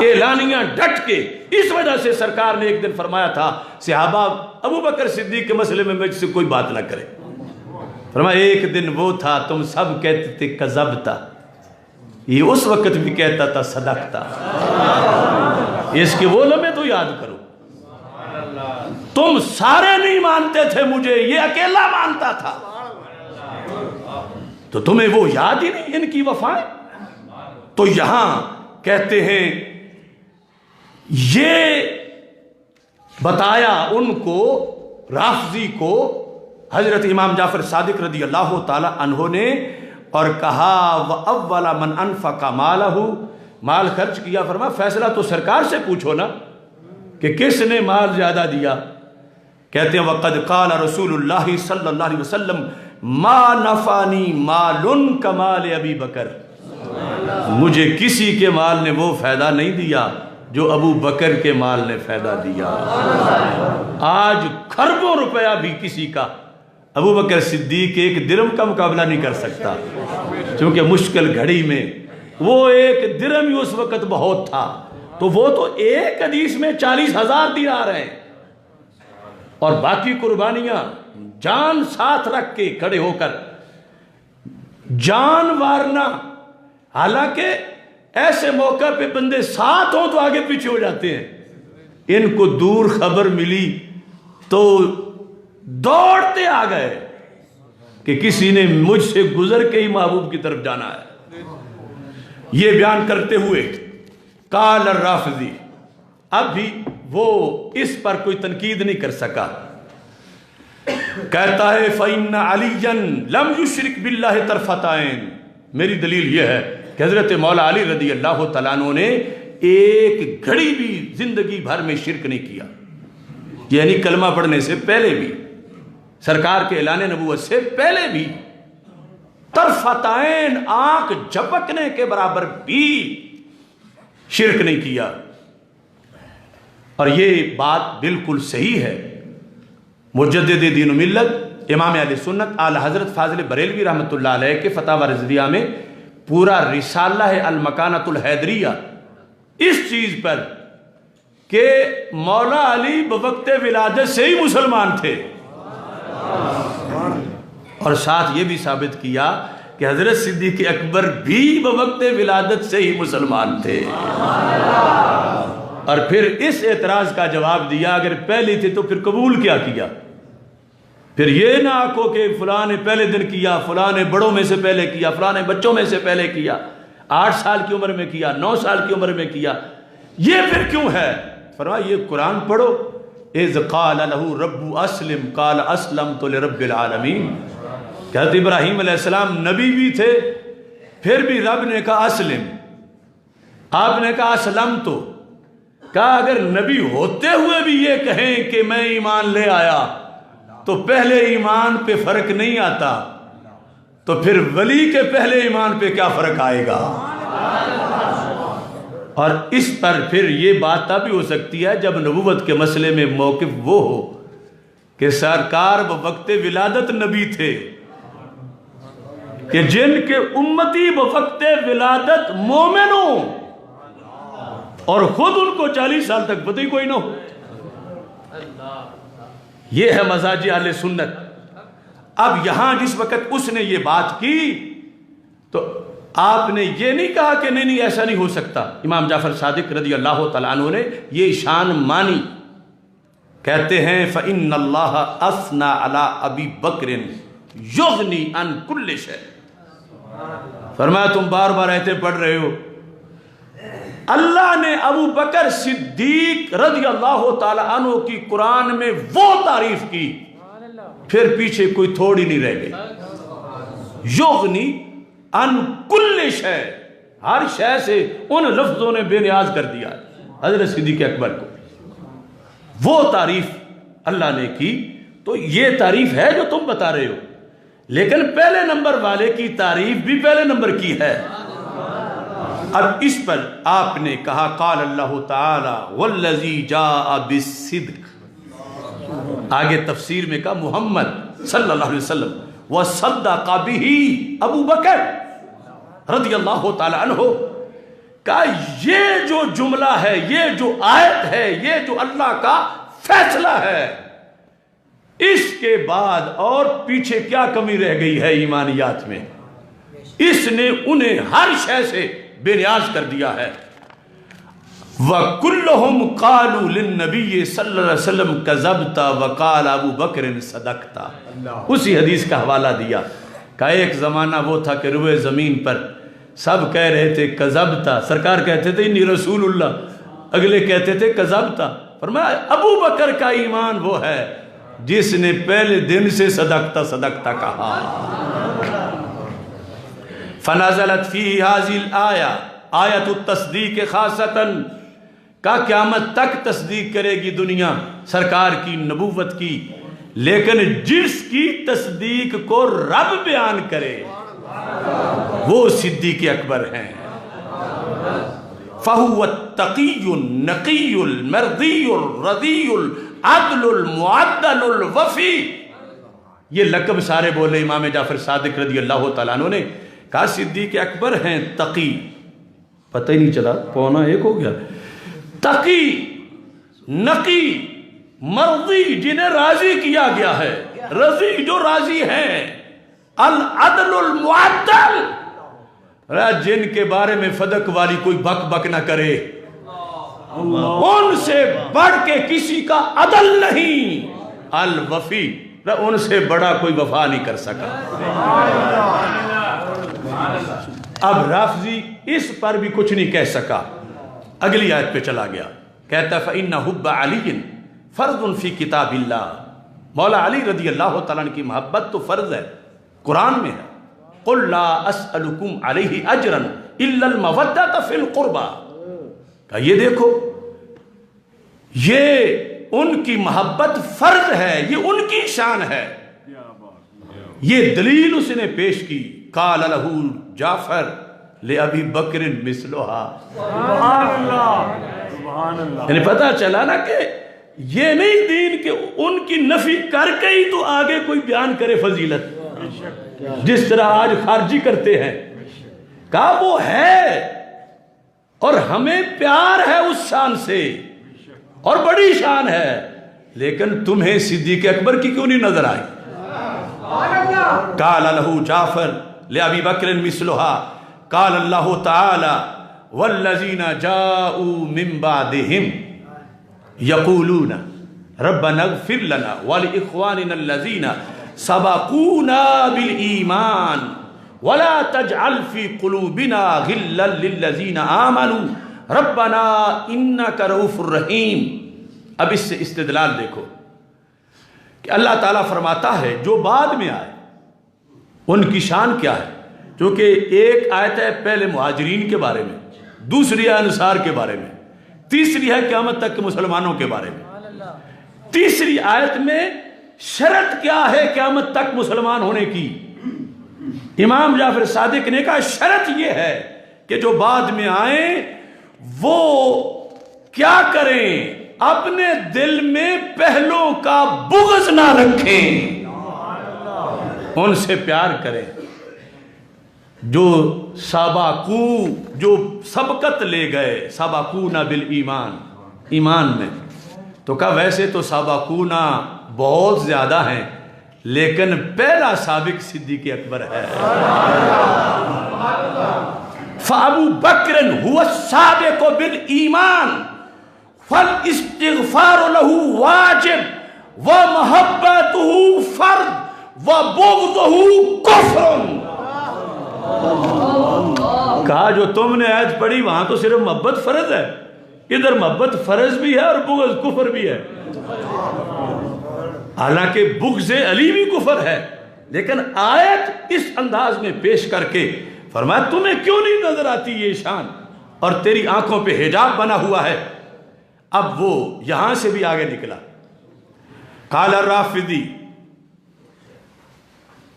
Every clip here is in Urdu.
اعلانیہ ڈٹ کے. اس وجہ سے سرکار نے ایک دن فرمایا تھا صحابہ ابو بکر صدیق کے مسئلے میں مجھ سے کوئی بات نہ کرے. فرمایا ایک دن وہ تھا تم سب کہتے تھے کذبتا، یہ اس وقت بھی کہتا تھا صدقتا. اس کے وہ لمحے تو یاد کرو. تم سارے نہیں مانتے تھے مجھے، یہ اکیلا مانتا تھا، تو تمہیں وہ یاد ہی نہیں ان کی وفائیں. تو یہاں کہتے ہیں یہ بتایا ان کو رافضی کو حضرت امام جعفر صادق رضی اللہ تعالی عنہ نے، اور کہا وَأَوَّلَ مَنْ أَنفَقَ مَالَهُ، مال خرچ کیا. فرمایا فیصلہ تو سرکار سے پوچھو نا کہ کس نے مال زیادہ دیا. کہتے ہیں وَقَدْ قَالَ رسول اللہ صلی اللہ علیہ وسلم مَا نَفَانِي مَالٌ كَمَالِ ابی بکر، مجھے کسی کے مال نے وہ فائدہ نہیں دیا جو ابو بکر کے مال نے فائدہ دیا. آج کھربوں روپیہ بھی کسی کا ابو بکر صدیق ایک درم کا مقابلہ نہیں کر سکتا، چونکہ مشکل گھڑی میں وہ ایک درم ہی اس وقت بہت تھا. تو وہ تو ایک حدیث میں 40,000 دینار ہیں، اور باقی قربانیاں جان ساتھ رکھ کے کھڑے ہو کر جان وارنا. حالانکہ ایسے موقع پہ بندے ساتھ ہوں تو آگے پیچھے ہو جاتے ہیں. ان کو دور خبر ملی تو دوڑتے آ گئے کہ کسی نے مجھ سے گزر کے ہی محبوب کی طرف جانا ہے. یہ بیان کرتے ہوئے قال الرافضی، اب بھی وہ اس پر کوئی تنقید نہیں کر سکا. کہتا ہے فَإِنَّ عَلِيًّا لَمْ يُشْرِكْ بِاللَّهِ طَرْفَتَ عَيْنٍ، میری دلیل یہ ہے کہ حضرت مولا علی رضی اللہ تعالیٰ عنہ نے ایک گھڑی بھی زندگی بھر میں شرک نہیں کیا. یعنی کلمہ پڑھنے سے پہلے بھی، سرکار کے اعلان نبوت سے پہلے بھی، طرفت عین آنکھ جھپکنے کے برابر بھی شرک نہیں کیا. اور یہ بات بالکل صحیح ہے. مجدد دین و ملت امام اہل سنت اعلی حضرت فاضل بریلوی رحمۃ اللہ علیہ کے فتاوی رضویہ میں پورا رسالہ ہے المکانۃ الحیدریہ اس چیز پر کہ مولا علی بوقت ولادت سے ہی مسلمان تھے، اور ساتھ یہ بھی ثابت کیا کہ حضرت صدیق اکبر بھی بوقت ولادت سے ہی مسلمان تھے. اور پھر اس اعتراض کا جواب دیا اگر پہلی تھی تو پھر قبول کیا کیا. پھر یہ نہ آکھو کہ فلاں نے پہلے دن کیا، فلاں نے بڑوں میں سے پہلے کیا، فلاں نے بچوں میں سے پہلے کیا، 8 سال کی عمر میں کیا، 9 سال کی عمر میں کیا. یہ پھر کیوں ہے؟ فرمایا یہ قرآن پڑھو. اذ قال له رب اسلم قال اسلمت لرب العالمین. حضرت ابراہیم علیہ السلام نبی بھی تھے، پھر بھی رب نے کہا اسلم، آپ نے کہا اسلمت. کہا اگر نبی ہوتے ہوئے بھی یہ کہیں کہ میں ایمان لے آیا تو پہلے ایمان پہ فرق نہیں آتا، تو پھر ولی کے پہلے ایمان پہ کیا فرق آئے گا؟ اور اس پر پھر یہ بات تب ہو سکتی ہے جب نبوت کے مسئلے میں موقف وہ ہو کہ سرکار بوقت ولادت نبی تھے، کہ جن کے امتی بوقت ولادت مومن ہوں اور خود ان کو 40 سال تک پتہ ہی کوئی نہ ہو. یہ ہے مزاج اہل سنت. اب یہاں جس وقت اس نے یہ بات کی تو آپ نے یہ نہیں کہا کہ نہیں ایسا نہیں ہو سکتا. امام جعفر صادق رضی اللہ تعالیٰ عنہ نے یہ شان مانی. کہتے ہیں فَإِنَّ اللَّهَ أَثْنَى عَلَىٰ أَبِي بَكْرٍ يُغْنِي عَنْ كُلِّ شَيْءٍ. فرمایا تم بار بار ایتے پڑھ رہے ہو، اللہ نے ابو بکر صدیق رضی اللہ تعالیٰ عنہ کی قرآن میں وہ تعریف کی، پھر پیچھے کوئی تھوڑی نہیں رہ گئی. یغنی ان کل شے، ہر شے سے ان لفظوں نے بے نیاز کر دیا حضرت صدیق اکبر کو. وہ تعریف اللہ نے کی. تو یہ تعریف ہے جو تم بتا رہے ہو، لیکن پہلے نمبر والے کی تعریف بھی پہلے نمبر کی ہے. اب اس پر آپ نے کہا قال اللہ تعالی والذی جاء بالصدق. آگے تفسیر میں کہا محمد صلی اللہ علیہ وسلم وصدق بہ ابو بکر رضی اللہ تعالی عنہ. کہا یہ جو جملہ ہے، یہ جو آیت ہے، یہ جو اللہ کا فیصلہ ہے، اس کے بعد اور پیچھے کیا کمی رہ گئی ہے ایمانیات میں؟ اس نے انہیں ہر شے سے بے نیاز کر دیا ہے۔ وَكُلُّهُمْ قَالُوا لِلنَّبِيِّ صلی اللہ علیہ وسلم كَذَبْتَ وَقَالَ أَبُو بَكْرٍ صَدَقْتَ۔ اسی حدیث کا حوالہ دیا کہ ایک زمانہ وہ تھا کہ روئے زمین پر سب کہہ رہے تھے کذبتا، سرکار کہتے تھے انی رسول اللہ، اگلے کہتے تھے کذبتا۔ فرمایا ابو بکر کا ایمان وہ ہے جس نے پہلے دن سے صدقتا صدقتا کہا۔ فنزلت فی هذه الآیہ، آیت التصدیق خاصتاً، کا قیامت تک تصدیق کرے گی دنیا سرکار کی نبوت کی، لیکن جس کی تصدیق کو رب بیان کرے وہ صدیق اکبر ہیں۔ فَهُوَ التَّقِيُّ النَّقِيُّ الْمَرْضِيُّ الرَّضِيُّ الْعَدْلُ الْمُعَدَّلُ الْوَفِي۔ یہ لقب سارے بولے امام جعفر صادق رضی اللہ تعالیٰ عنہ نے کہا صدیق اکبر ہیں تقی، پتہ ہی نہیں چلا 1:15 ہو گیا، تقی، نقی، مرضی جنہیں راضی کیا گیا ہے، رضی جو راضی ہیں، العدل المعدل، جن کے بارے میں فدق والی کوئی بک بک نہ کرے، ان سے بڑھ کے کسی کا عدل نہیں، الوفی، ان سے بڑا کوئی وفا نہیں کر سکا۔ اب رافضی اس پر بھی کچھ نہیں کہہ سکا، اگلی آیت پہ چلا گیا، کہتا ہے فَإِنَّ حُبَّ عَلِيٍّ فَرْضٌ فِي کتاب اللہ۔ مولا علی رضی اللہ تعالیٰ عنہ کی محبت تو فرض ہے، قرآن میں ہے، قُلْ لَا أَسْأَلُكُمْ عَلَيْهِ أَجْرًا إِلَّا الْمَوَدَّةَ فِي الْقُرْبَى۔ کہا یہ دیکھو، یہ ان کی محبت فرض ہے، یہ ان کی شان ہے، یہ دلیل اس نے پیش کی۔ قال لہ جعفر لأبی بکر مثلها، یعنی پتہ چلا نا کہ یہ نہیں دین کہ ان کی نفی کر کے ہی تو آگے کوئی بیان کرے فضیلت، جس طرح آج خارجی کرتے ہیں۔ کہا وہ ہے اور ہمیں پیار ہے اس شان سے اور بڑی شان ہے، لیکن تمہیں صدیق اکبر کی کیوں نہیں نظر آئی؟ قال لہ جعفر لأبی بکر مثلها، قال اللہ تعالی والذین جاؤوا من بعدہم یقولون ربنا اغفر لنا ولإخواننا الذین سبقونا بالایمان ولا تجعل في قلوبنا غلا للذین آمنوا ربنا انک رؤوف رحیم۔ اب اس سے استدلال دیکھو کہ اللہ تعالیٰ فرماتا ہے جو بعد میں آئے ان کی شان کیا ہے، کیونکہ ایک آیت ہے پہلے مہاجرین کے بارے میں، دوسری ہے انصار کے بارے میں، تیسری ہے قیامت تک کے مسلمانوں کے بارے میں۔ تیسری آیت میں شرط کیا ہے قیامت تک مسلمان ہونے کی؟ امام جعفر صادق نے کہا شرط یہ ہے کہ جو بعد میں آئیں وہ کیا کریں، اپنے دل میں پہلوں کا بغض نہ رکھیں، ان سے پیار کریں، جو سابقو، جو سبقت لے گئے، سابقونا بالایمان، ایمان میں، تو کہا ویسے تو سابقونا بہت زیادہ ہیں لیکن پہلا سابق صدیق اکبر ہے۔ فابو بکر هو السابق بالایمان فالاستغفار له واجب ومحبته فرض وبغضه کفر۔ کہا جو تم نے آیت پڑھی وہاں تو صرف محبت فرض ہے، ادھر محبت فرض بھی ہے اور بغض کفر بھی ہے، حالانکہ بغض علی بھی کفر ہے، لیکن آیت اس انداز میں پیش کر کے فرمایا تمہیں کیوں نہیں نظر آتی یہ شان، اور تیری آنکھوں پہ حجاب بنا ہوا ہے۔ اب وہ یہاں سے بھی آگے نکلا، قال الرافضی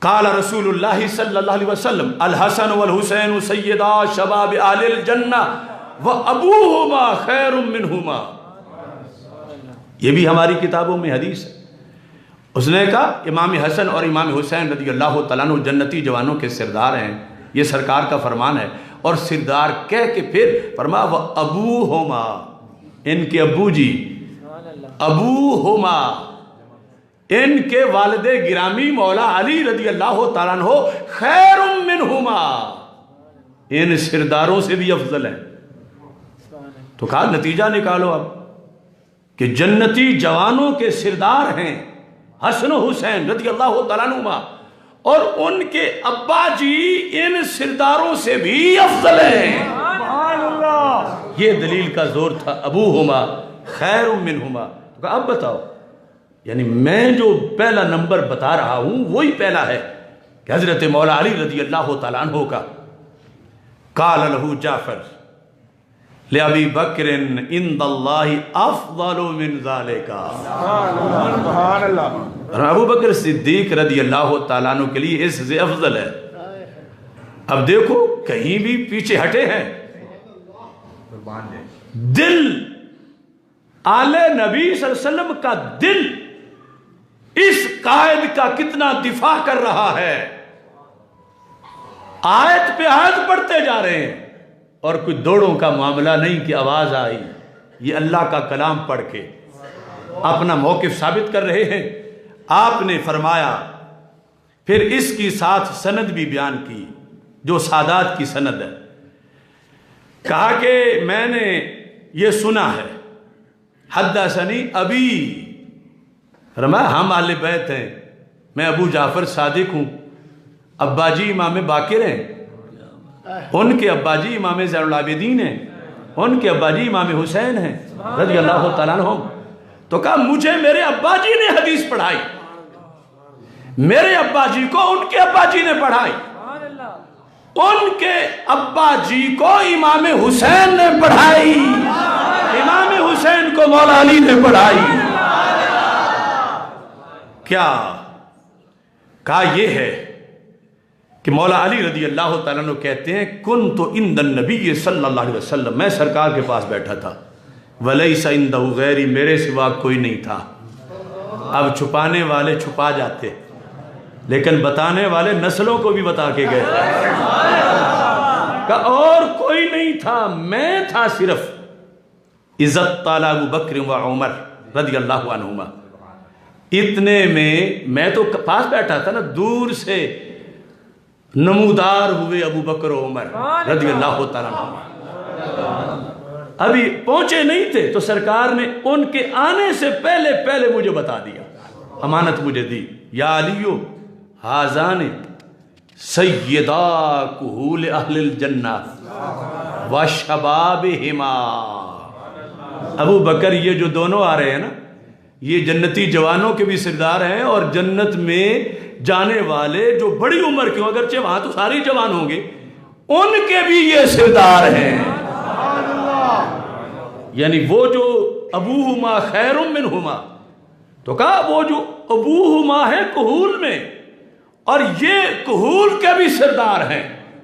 قال رسول اللہ صلی اللہ علیہ وسلم الحسن والحسین سیدا شباب آل الجنہ وابوہما خیر منہما۔ یہ بھی ہماری کتابوں میں حدیث ہے۔ اس نے کہا امام حسن اور امام حسین رضی اللہ تعالیٰ عنہ جنتی جوانوں کے سردار ہیں، یہ سرکار کا فرمان ہے، اور سردار کہہ کے پھر فرمایا وہ ابو ہوما، ان کے ابو جی، ابو ہوما، ان کے والد گرامی مولا علی رضی اللہ تعالیٰ عنہ خیر منہما، ان سرداروں سے بھی افضل ہے۔ تو کہا نتیجہ نکالو اب کہ جنتی جوانوں کے سردار ہیں حسن و حسین رضی اللہ تعالیٰ عنہما، اور ان کے ابا جی ان سرداروں سے بھی افضل ہیں۔ یہ دلیل کا زور تھا، ابو ہما خیر منہما۔ تو کہا اب بتاؤ، یعنی میں جو پہلا نمبر بتا رہا ہوں وہی پہلا ہے کہ حضرت مولا علی رضی اللہ تعالیٰ عنہ کا قال لہ جعفر لأبی بکر عند اللہ افضل من ذالک، ابو بکر صدیق رضی اللہ تعالیٰ عنہ کے لیے اس سے افضل ہے۔ اب دیکھو کہیں بھی پیچھے ہٹے ہیں، دل آل نبی صلی اللہ علیہ وسلم کا دل اس قائد کا کتنا دفاع کر رہا ہے، آیت پہ آیت پڑھتے جا رہے ہیں، اور کوئی دوڑوں کا معاملہ نہیں کہ آواز آئی، یہ اللہ کا کلام پڑھ کے اپنا موقف ثابت کر رہے ہیں۔ آپ نے فرمایا، پھر اس کی ساتھ سند بھی بیان کی جو سادات کی سند ہے، کہا کہ میں نے یہ سنا ہے، حدثنی ابی، فرمایا ہم اہل بیت ہیں، میں ابو جعفر صادق ہوں، ابا جی امام باقر ہیں، ان کے ابا جی امام زین العابدین ہیں، ان کے ابا جی امام حسین ہیں رضی اللہ تعالیٰ عنہ۔ تو کہا مجھے میرے ابا جی نے حدیث پڑھائی، میرے ابا جی کو ان کے ابا جی نے پڑھائی، ان کے ابا جی کو امام حسین نے پڑھائی، امام حسین کو مولا علی نے پڑھائی۔ کیا کہا یہ ہے کہ مولا علی رضی اللہ تعالیٰ عنہ کہتے ہیں کنت عند النبی صلی اللہ علیہ وسلم، میں سرکار کے پاس بیٹھا تھا، ولیس عندہ غیری، میرے سوا کوئی نہیں تھا۔ اب چھپانے والے چھپا جاتے، لیکن بتانے والے نسلوں کو بھی بتا کے گئے کہ اور کوئی نہیں تھا، میں تھا صرف۔ عزت تعالیٰ ابو بکر و عمر رضی اللہ عنہما، اتنے میں تو پاس بیٹھا تھا نا، دور سے نمودار ہوئے ابو بکر و عمر رضی اللہ تعالیٰ عنہ، ابھی پہنچے نہیں تھے، تو سرکار نے ان کے آنے سے پہلے مجھے بتا دیا، امانت مجھے دی، یا علیو حاضان سیدہ کہول اہل الجنہ وشبابہما، ابو بکر یہ جو دونوں آ رہے ہیں نا، یہ جنتی جوانوں کے بھی سردار ہیں، اور جنت میں جانے والے جو بڑی عمر کے ہوں، اگرچہ وہاں تو سارے جوان ہوں گے، ان کے بھی یہ سردار ہیں۔ یعنی وہ جو ابوہما خیر منہما، تو کہا وہ جو ابوہما ہے کہول میں، اور یہ کہول کے بھی سردار ہیں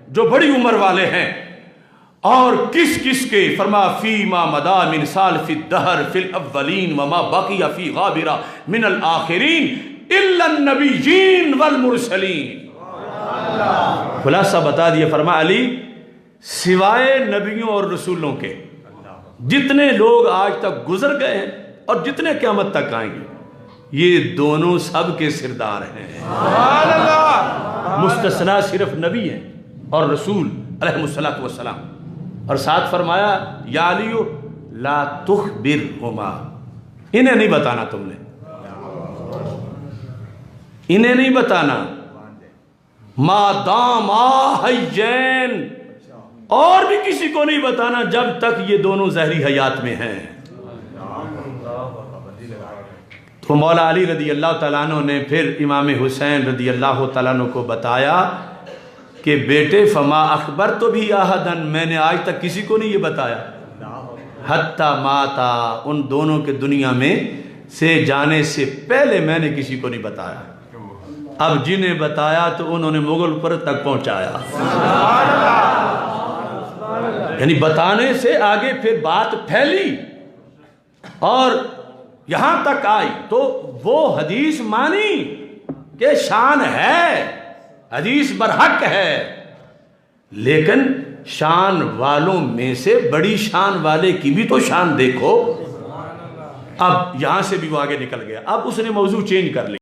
جو بڑی عمر والے ہیں، اور کس کس کے؟ فرما فیما مدا من سالف الدہر فی الاولین وما بقی فی غابرہ من الآخرین الا النبیین والمرسلین۔ خلاصہ بتا دیا، فرما علی سوائے نبیوں اور رسولوں کے جتنے لوگ آج تک گزر گئے ہیں اور جتنے قیامت تک آئیں گے، یہ دونوں سب کے سردار ہیں، مستثنا صرف نبی ہیں اور رسول علیہ السلام۔ اور ساتھ فرمایا یا علیو لا تخبرہما، انہیں نہیں بتانا، تم نے انہیں نہیں بتانا، ما داما حیین، اور بھی کسی کو نہیں بتانا جب تک یہ دونوں ظاہری حیات میں ہیں۔ تو مولا علی رضی اللہ تعالیٰ عنہ نے پھر امام حسین رضی اللہ تعالیٰ عنہ کو بتایا کہ بیٹے فما اخبر تو بھی احدن، میں نے آج تک کسی کو نہیں یہ بتایا، حتی ماتا، ان دونوں کے دنیا میں سے جانے سے پہلے میں نے کسی کو نہیں بتایا۔ اب جنہیں بتایا تو انہوں نے مغل پر تک پہنچایا، یعنی بتانے سے آگے پھر بات پھیلی اور یہاں تک آئی، تو وہ حدیث مانی کہ شان ہے، حدیث برحق ہے، لیکن شان والوں میں سے بڑی شان والے کی بھی تو شان دیکھو۔ اب یہاں سے بھی وہ آگے نکل گیا، اب اس نے موضوع چینج کر لیا۔